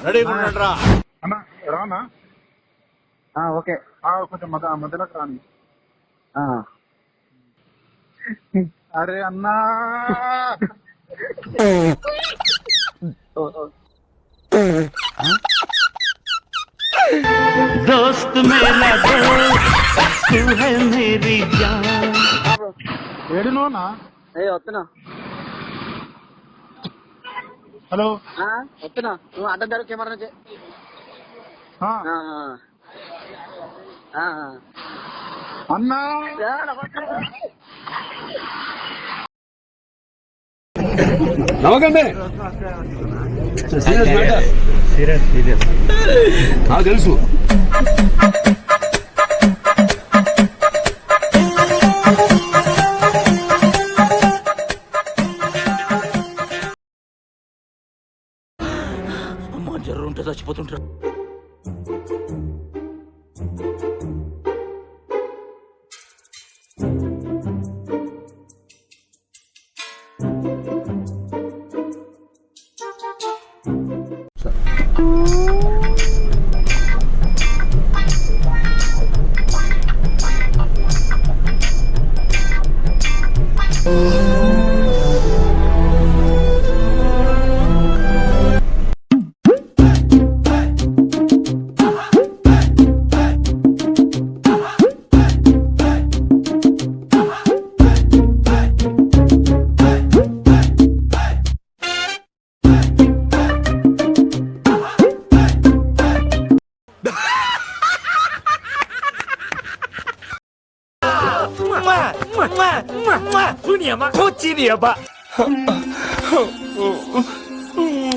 రెడీగా ఉండండిరా. అన్న రానా? ఓకే. కొంచెం మధ్యలోకి రాని. అరే అన్నా दोस्त मेरा दोस्त तू है मेरी जान. ఏడునోనా? వస్తున్నా. హలో వస్తున్నా. నువ్వు అడ్డం జరుగు కెమెరా నుంచి. అన్నా నమ్మకండి సీరియస్ నాకు తెలుసు. అమ్మా జర్రు ఉంటే చచ్చిపోతుంటారు.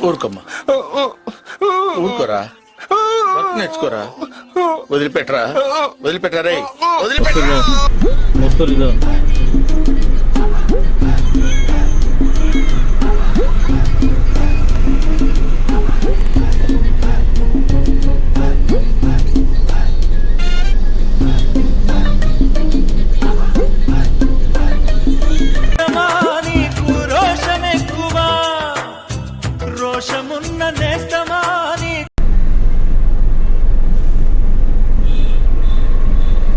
ఊరుకోమ్మా, ఊరుకోరా, నేర్చుకోరా, వదిలిపెట్టరా, వదిలిపెట్టారే, వదిలిపెట్టరా.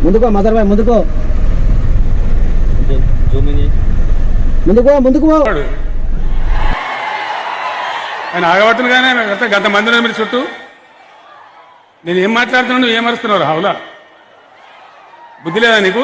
ముందుకో మదర్ భాయ్, ముందుకో ముందుకో ముందుకు. ఆయన ఆగబడుతుంది కానీ గత మంది మీరు చుట్టూ నేను ఏం మాట్లాడుతున్నాను, నువ్వు ఏం అరుస్తున్నావు? రావులా బుద్ధి లేదా నీకు?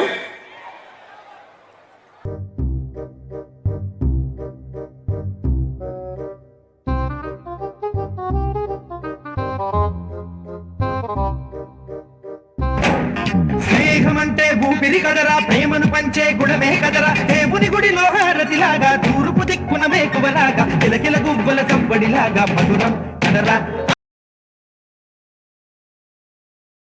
స్నేహమంటే ఊపిరి కదరా, ప్రేమను పంచే గుణమే కదరా, దేవుని గుడిలో హారతిలాగా, తూర్పు దిక్కున మేకువలాగా, కిలకిల గువ్వల కబ్బడిలాగా మధురం కదరా.